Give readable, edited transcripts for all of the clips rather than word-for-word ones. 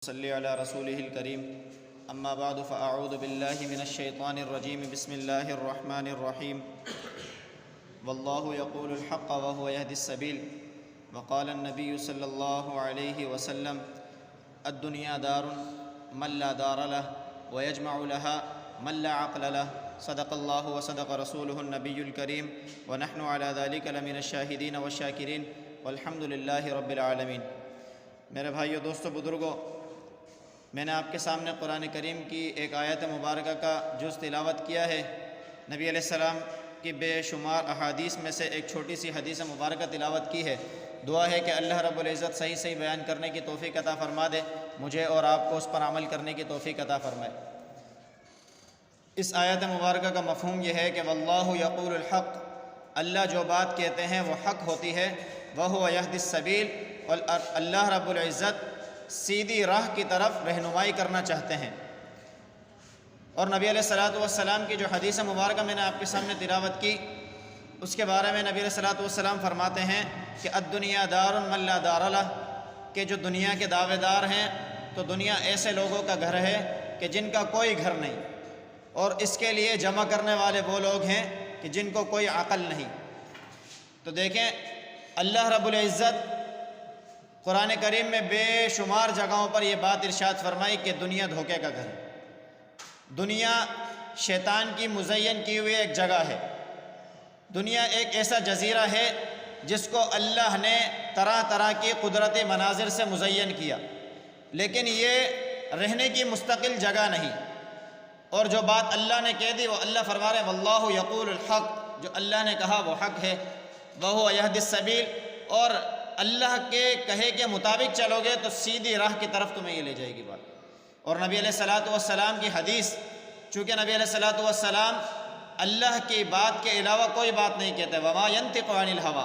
صلی علی رسولہ الکریم اما بعد فاعوذ باللہ من الشیطان الرجیم بسم اللہ الرحمن الرحیم واللہ یقول الحق وهو يهدي السبیل وقال النبی صلی اللہ علیہ وسلم الدنیا دار من لا دار له ويجمع لها من لا عقل له صدق اللہ وصدق رسولہ النبی الکریم ونحن على ذلك لمن الشاہدین والشاکرین والحمد للہ رب العالمین۔ میرے بھائیو، دوستو، بزرگوں، میں نے آپ کے سامنے قرآن کریم کی ایک آیت مبارکہ کا جز تلاوت کیا ہے۔ نبی علیہ السلام کی بے شمار احادیث میں سے ایک چھوٹی سی حدیث مبارکہ تلاوت کی ہے۔ دعا ہے کہ اللہ رب العزت صحیح بیان کرنے کی توفیق عطا فرما دے، مجھے اور آپ کو اس پر عمل کرنے کی توفیق عطا فرمائے۔ اس آیت مبارکہ کا مفہوم یہ ہے کہ واللہ یقول الحق، اللہ جو بات کہتے ہیں وہ حق ہوتی ہے، وہو یہدی السبیل، اور اللہ رب العزت سیدھی راہ کی طرف رہنمائی کرنا چاہتے ہیں۔ اور نبی علیہ السلام کی جو حدیث مبارکہ میں نے آپ کے سامنے تلاوت کی، اس کے بارے میں نبی علیہ السلام فرماتے ہیں کہ الدنیا دار من لا دار لہ، کہ جو دنیا کے دعوے دار ہیں تو دنیا ایسے لوگوں کا گھر ہے کہ جن کا کوئی گھر نہیں، اور اس کے لیے جمع کرنے والے وہ لوگ ہیں کہ جن کو کوئی عقل نہیں۔ تو دیکھیں، اللہ رب العزت قرآن کریم میں بے شمار جگہوں پر یہ بات ارشاد فرمائی کہ دنیا دھوکے کا گھر ہے، دنیا شیطان کی مزین کی ہوئی ایک جگہ ہے، دنیا ایک ایسا جزیرہ ہے جس کو اللہ نے طرح طرح کی قدرتی مناظر سے مزین کیا، لیکن یہ رہنے کی مستقل جگہ نہیں۔ اور جو بات اللہ نے کہہ دی وہ اللہ فرما رہے واللہ یقول الحق، جو اللہ نے کہا وہ حق ہے، وہو یہدی السبیل، اور اللہ کے کہے کے مطابق چلو گے تو سیدھی راہ کی طرف تمہیں یہ لے جائے گی بات۔ اور نبی علیہ السلام کی حدیث، چونکہ نبی علیہ السلام اللہ کی بات کے علاوہ کوئی بات نہیں کہتے، وما ینطق عن الہویٰ،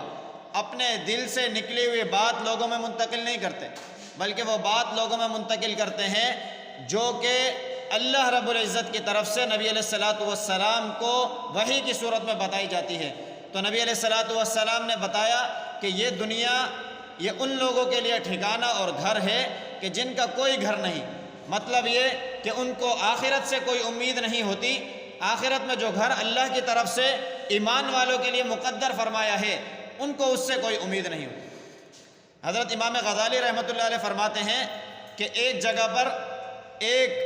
اپنے دل سے نکلی ہوئی بات لوگوں میں منتقل نہیں کرتے، بلکہ وہ بات لوگوں میں منتقل کرتے ہیں جو کہ اللہ رب العزت کی طرف سے نبی علیہ السلام کو وحی کی صورت میں بتائی جاتی ہے۔ تو نبی علیہ السلام نے بتایا کہ یہ دنیا، یہ ان لوگوں کے لیے ٹھکانہ اور گھر ہے کہ جن کا کوئی گھر نہیں، مطلب یہ کہ ان کو آخرت سے کوئی امید نہیں ہوتی، آخرت میں جو گھر اللہ کی طرف سے ایمان والوں کے لیے مقدر فرمایا ہے ان کو اس سے کوئی امید نہیں ہوتی۔ حضرت امام غزالی رحمۃ اللہ علیہ فرماتے ہیں کہ ایک جگہ پر ایک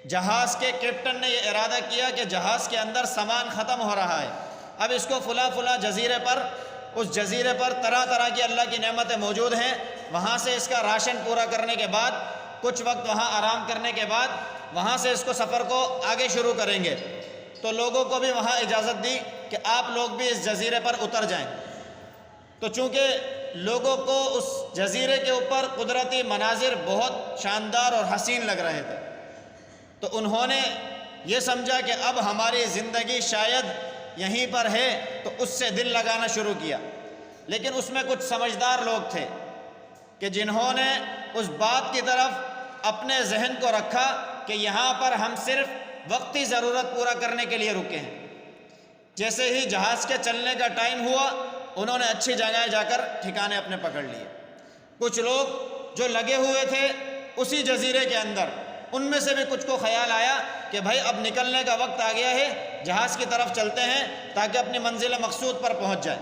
جہاز کے کیپٹن نے یہ ارادہ کیا کہ جہاز کے اندر سامان ختم ہو رہا ہے، اب اس کو فلاں جزیرے پر، اس جزیرے پر طرح طرح کی اللہ کی نعمتیں موجود ہیں، وہاں سے اس کا راشن پورا کرنے کے بعد، کچھ وقت وہاں آرام کرنے کے بعد وہاں سے اس کو سفر کو آگے شروع کریں گے۔ تو لوگوں کو بھی وہاں اجازت دی کہ آپ لوگ بھی اس جزیرے پر اتر جائیں۔ تو چونکہ لوگوں کو اس جزیرے کے اوپر قدرتی مناظر بہت شاندار اور حسین لگ رہے تھے، تو انہوں نے یہ سمجھا کہ اب ہماری زندگی شاید یہیں پر ہے، تو اس سے دل لگانا شروع کیا۔ لیکن اس میں کچھ سمجھدار لوگ تھے کہ جنہوں نے اس بات کی طرف اپنے ذہن کو رکھا کہ یہاں پر ہم صرف وقتی ضرورت پورا کرنے کے لیے رکے ہیں۔ جیسے ہی جہاز کے چلنے کا ٹائم ہوا، انہوں نے اچھی جگہ جا کر ٹھکانے اپنے پکڑ لیے۔ کچھ لوگ جو لگے ہوئے تھے اسی جزیرے کے اندر، ان میں سے بھی کچھ کو خیال آیا کہ بھائی اب نکلنے کا وقت آ گیا ہے، جہاز کی طرف چلتے ہیں تاکہ اپنی منزل مقصود پر پہنچ جائیں۔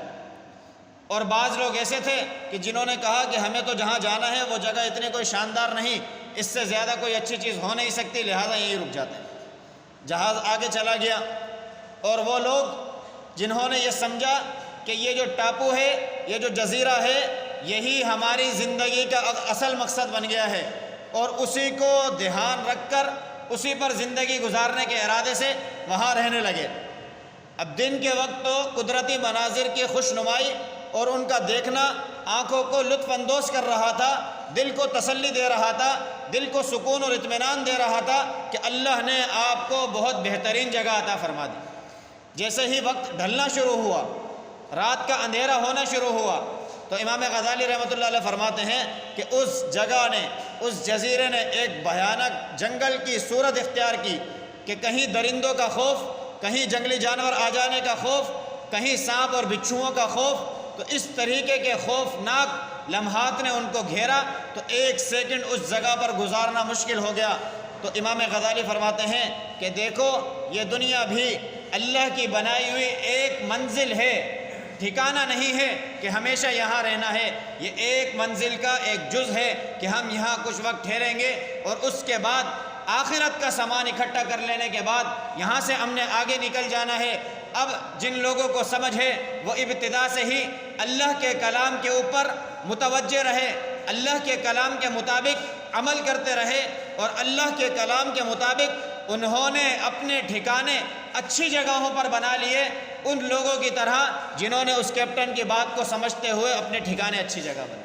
اور بعض لوگ ایسے تھے کہ جنہوں نے کہا کہ ہمیں تو جہاں جانا ہے وہ جگہ اتنی کوئی شاندار نہیں، اس سے زیادہ کوئی اچھی چیز ہو نہیں سکتی، لہٰذا یہیں رک جاتے ہیں۔ جہاز آگے چلا گیا، اور وہ لوگ جنہوں نے یہ سمجھا کہ یہ جو ٹاپو ہے، یہ جو جزیرہ ہے، یہی ہماری زندگی کا اصل مقصد بن گیا ہے، اور اسی کو دھیان رکھ کر اسی پر زندگی گزارنے کے ارادے سے وہاں رہنے لگے۔ اب دن کے وقت تو قدرتی مناظر کی خوش نمائی اور ان کا دیکھنا آنکھوں کو لطف اندوز کر رہا تھا، دل کو تسلی دے رہا تھا، دل کو سکون اور اطمینان دے رہا تھا کہ اللہ نے آپ کو بہت بہترین جگہ عطا فرما دی۔ جیسے ہی وقت ڈھلنا شروع ہوا، رات کا اندھیرا ہونا شروع ہوا، تو امام غزالی رحمۃ اللہ علیہ فرماتے ہیں کہ اس جگہ نے، اس جزیرے نے ایک بھیانک جنگل کی صورت اختیار کی کہ کہیں درندوں کا خوف، کہیں جنگلی جانور آ جانے کا خوف، کہیں سانپ اور بچھوؤں کا خوف۔ تو اس طریقے کے خوفناک لمحات نے ان کو گھیرا تو ایک سیکنڈ اس جگہ پر گزارنا مشکل ہو گیا۔ تو امام غزالی فرماتے ہیں کہ دیکھو یہ دنیا بھی اللہ کی بنائی ہوئی ایک منزل ہے، ٹھکانہ نہیں ہے کہ ہمیشہ یہاں رہنا ہے، یہ ایک منزل کا ایک جز ہے کہ ہم یہاں کچھ وقت ٹھہریں گے اور اس کے بعد آخرت کا سامان اکٹھا کر لینے کے بعد یہاں سے ہم نے آگے نکل جانا ہے۔ اب جن لوگوں کو سمجھ ہے وہ ابتدا سے ہی اللہ کے کلام کے اوپر متوجہ رہے، اللہ کے کلام کے مطابق عمل کرتے رہے اور اللہ کے کلام کے مطابق انہوں نے اپنے ٹھکانے اچھی جگہوں پر بنا لیے، ان لوگوں کی طرح جنہوں نے اس کیپٹن کی بات کو سمجھتے ہوئے اپنے ٹھکانے اچھی جگہ بنائے۔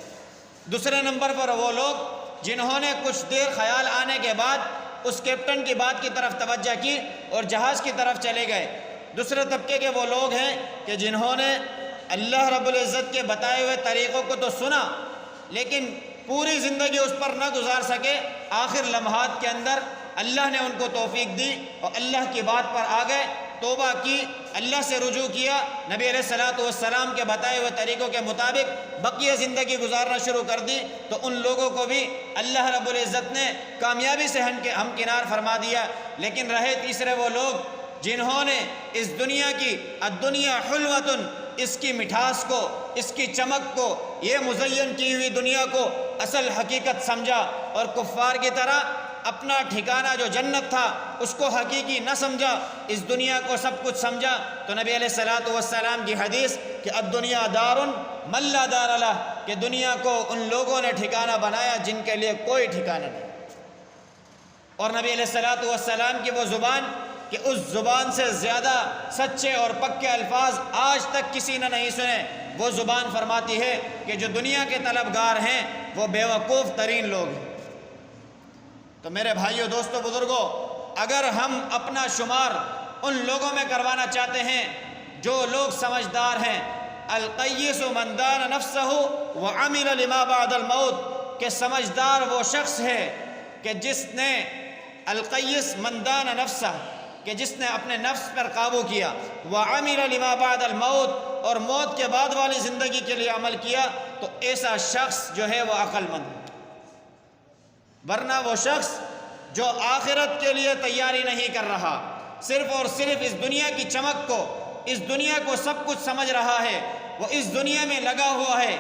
دوسرے نمبر پر وہ لوگ جنہوں نے کچھ دیر خیال آنے کے بعد اس کیپٹن کی بات کی طرف توجہ کی اور جہاز کی طرف چلے گئے۔ دوسرے طبقے کے وہ لوگ ہیں کہ جنہوں نے اللہ رب العزت کے بتائے ہوئے طریقوں کو تو سنا لیکن پوری زندگی اس پر نہ گزار سکے، آخر لمحات کے اندر اللہ نے ان کو توفیق دی اور اللہ کی بات پر آ گئے، توبہ کی، اللہ سے رجوع کیا، نبی علیہ الصلوۃ والسلام کے بتائے ہوئے طریقوں کے مطابق بقیہ زندگی گزارنا شروع کر دی، تو ان لوگوں کو بھی اللہ رب العزت نے کامیابی سے ہمکنار فرما دیا۔ لیکن رہے تیسرے وہ لوگ جنہوں نے اس دنیا کی الدنیا حلوۃ، اس کی مٹھاس کو، اس کی چمک کو، یہ مزین کی ہوئی دنیا کو اصل حقیقت سمجھا اور کفار کی طرح اپنا ٹھکانہ جو جنت تھا اس کو حقیقی نہ سمجھا، اس دنیا کو سب کچھ سمجھا۔ تو نبی علیہ الصلوۃ والسلام کی حدیث کہ الدنیا دار من لا دار لہ، کہ دنیا کو ان لوگوں نے ٹھکانہ بنایا جن کے لیے کوئی ٹھکانہ نہیں۔ اور نبی علیہ الصلوۃ والسلام کی وہ زبان کہ اس زبان سے زیادہ سچے اور پکے الفاظ آج تک کسی نے نہیں سنے، وہ زبان فرماتی ہے کہ جو دنیا کے طلبگار ہیں وہ بیوقوف ترین لوگ ہیں۔ تو میرے بھائیوں، دوستوں، بزرگوں، اگر ہم اپنا شمار ان لوگوں میں کروانا چاہتے ہیں جو لوگ سمجھدار ہیں، القیس من دان نفسہ وعمل لما بعد الموت، کہ سمجھدار وہ شخص ہے کہ جس نے القیس من دان نفسہ، کہ جس نے اپنے نفس پر قابو کیا، وعمل لما بعد الموت، اور موت کے بعد والی زندگی کے لیے عمل کیا، تو ایسا شخص جو ہے وہ عقل مند ہے۔ ورنہ وہ شخص جو آخرت کے لیے تیاری نہیں کر رہا، صرف اور صرف اس دنیا کی چمک کو، اس دنیا کو سب کچھ سمجھ رہا ہے، وہ اس دنیا میں لگا ہوا ہے،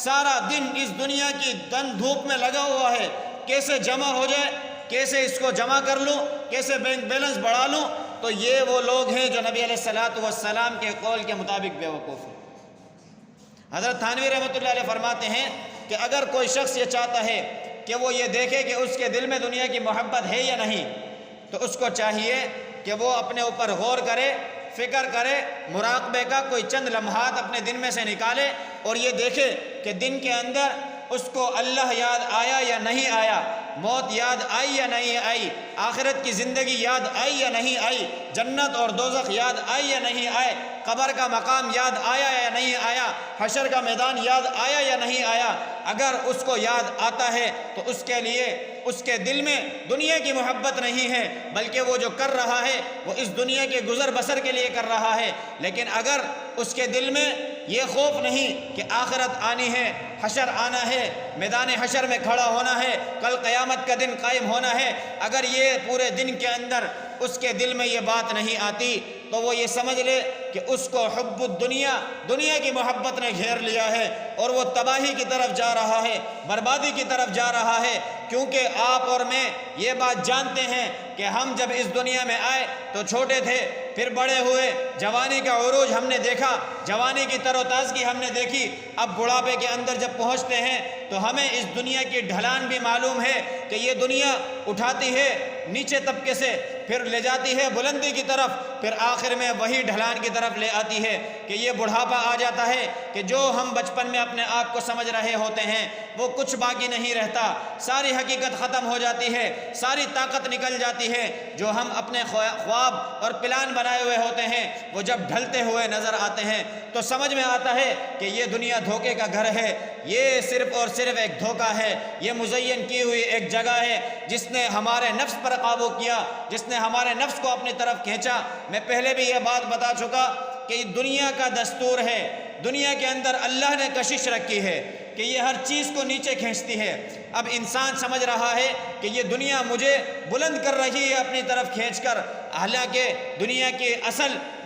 سارا دن اس دنیا کی دن دھوپ میں لگا ہوا ہے، کیسے جمع ہو جائے، کیسے اس کو جمع کر لوں، کیسے بینک بیلنس بڑھا لوں، تو یہ وہ لوگ ہیں جو نبی علیہ الصلوۃ والسلام کے قول کے مطابق بیوقوف ہیں۔ حضرت تھانوی رحمۃ اللہ علیہ فرماتے ہیں کہ اگر کوئی شخص یہ چاہتا ہے کہ وہ یہ دیکھے کہ اس کے دل میں دنیا کی محبت ہے یا نہیں، تو اس کو چاہیے کہ وہ اپنے اوپر غور کرے، فکر کرے، مراقبے کا کوئی چند لمحات اپنے دن میں سے نکالے اور یہ دیکھے کہ دن کے اندر اس کو اللہ یاد آیا یا نہیں آیا، موت یاد آئی یا نہیں آئی، آخرت کی زندگی یاد آئی یا نہیں آئی، جنت اور دوزخ یاد آئی یا نہیں آئے، قبر کا مقام یاد آیا یا نہیں آیا، حشر کا میدان یاد آیا یا نہیں آیا۔ اگر اس کو یاد آتا ہے تو اس کے لیے اس کے دل میں دنیا کی محبت نہیں ہے، بلکہ وہ جو کر رہا ہے وہ اس دنیا کے گزر بسر کے لیے کر رہا ہے۔ لیکن اگر اس کے دل میں یہ خوف نہیں کہ آخرت آنی ہے، حشر آنا ہے، میدان حشر میں کھڑا ہونا ہے، کل قیامت کا دن قائم ہونا ہے، اگر یہ پورے دن کے اندر اس کے دل میں یہ بات نہیں آتی تو وہ یہ سمجھ لے کہ اس کو حب الدنیا، دنیا کی محبت نے گھیر لیا ہے اور وہ تباہی کی طرف جا رہا ہے، بربادی کی طرف جا رہا ہے۔ کیونکہ آپ اور میں یہ بات جانتے ہیں کہ ہم جب اس دنیا میں آئے تو چھوٹے تھے، پھر بڑے ہوئے، جوانی کا عروج ہم نے دیکھا، جوانی کی تر و تازگی ہم نے دیکھی، اب بڑھاپے کے اندر جب پہنچتے ہیں تو ہمیں اس دنیا کی ڈھلان بھی معلوم ہے کہ یہ دنیا اٹھاتی ہے نیچے طبقے سے، پھر لے جاتی ہے بلندی کی طرف، پھر آخر میں وہی ڈھلان کی طرف لے آتی ہے کہ یہ بڑھاپا آ جاتا ہے کہ جو ہم بچپن میں اپنے آپ کو سمجھ رہے ہوتے ہیں وہ کچھ باقی نہیں رہتا، ساری حقیقت ختم ہو جاتی ہے، ساری طاقت نکل جاتی ہے، جو ہم اپنے خواب اور پلان بنائے ہوئے ہوتے ہیں وہ جب ڈھلتے ہوئے نظر آتے ہیں تو سمجھ میں آتا ہے کہ یہ دنیا دھوکے کا گھر ہے، یہ صرف اور صرف ایک دھوکہ ہے، یہ مزین کی ہوئی ایک جگہ ہے جس نے ہمارے نفس پر قابو کیا، جس نے ہمارے نفس کو اپنی طرف کھینچا۔ میں پہلے بھی یہ بات بتا چکا کہ دنیا کا دستور ہے، دنیا کے اندر اللہ نے کشش رکھی ہے، کہ یہ ہر چیز کو نیچے کھینچتی ہے۔ اب انسان سمجھ رہا ہے کہ یہ دنیا مجھے بلند کر رہی ہے اپنی طرف کھینچ کر، حالانکہ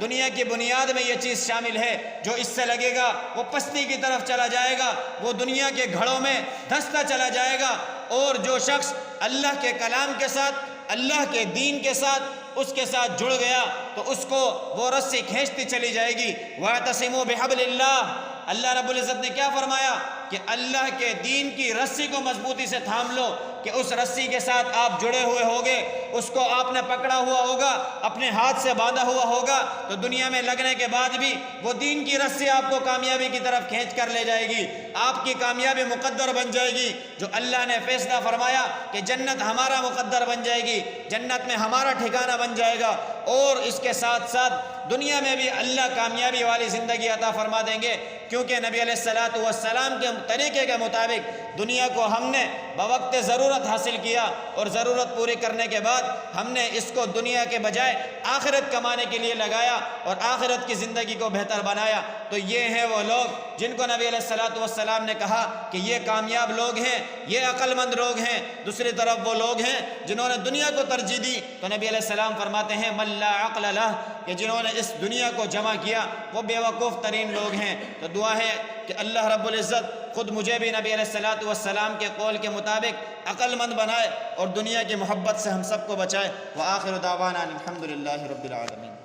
دنیا کی بنیاد میں یہ چیز شامل ہے، جو اس سے لگے گا وہ پستی کی طرف چلا جائے گا، وہ دنیا کے گھڑوں میں دھنستا چلا جائے گا۔ اور جو شخص اللہ کے کلام کے ساتھ، اللہ کے دین کے ساتھ اس کے ساتھ جڑ گیا تو اس کو وہ رسی کھینچتی چلی جائے گی۔ وَاعْتَصِمُوا بِحَبْلِ اللَّهِ، اللہ رب العزت نے کیا فرمایا کہ اللہ کے دین کی رسی کو مضبوطی سے تھام لو، کہ اس رسی کے ساتھ آپ جڑے ہوئے ہوگے، اس کو آپ نے پکڑا ہوا ہوگا، اپنے ہاتھ سے باندھا ہوا ہوگا، تو دنیا میں لگنے کے بعد بھی وہ دین کی رسی آپ کو کامیابی کی طرف کھینچ کر لے جائے گی، آپ کی کامیابی مقدر بن جائے گی۔ جو اللہ نے فیصلہ فرمایا کہ جنت ہمارا مقدر بن جائے گی، جنت میں ہمارا ٹھکانہ بن جائے گا، اور اس کے ساتھ ساتھ دنیا میں بھی اللہ کامیابی والی زندگی عطا فرما دیں گے، کیونکہ نبی علیہ السلام کے طریقے کے مطابق دنیا کو ہم نے بوقت ضرورت حاصل کیا، اور ضرورت پوری کرنے کے بعد ہم نے اس کو دنیا کے بجائے آخرت کمانے کے لیے لگایا اور آخرت کی زندگی کو بہتر بنایا۔ تو یہ ہیں وہ لوگ جن کو نبی علیہ السلام نے کہا کہ یہ کامیاب لوگ ہیں، یہ عقل مند لوگ ہیں۔ دوسری طرف وہ لوگ ہیں جنہوں نے دنیا کو ترجیح دی، تو نبی علیہ السلام فرماتے ہیں من لا عقل لہ، کہ جنہوں نے اس دنیا کو جمع کیا وہ بیوقوف ترین لوگ ہیں۔ تو دعا ہے کہ اللہ رب العزت خود مجھے بھی نبی علیہ السلام کے قول کے مطابق عقل مند بنائے اور دنیا کی محبت سے ہم سب کو بچائے۔ وآخر دعوانا الحمدللہ رب العالمین۔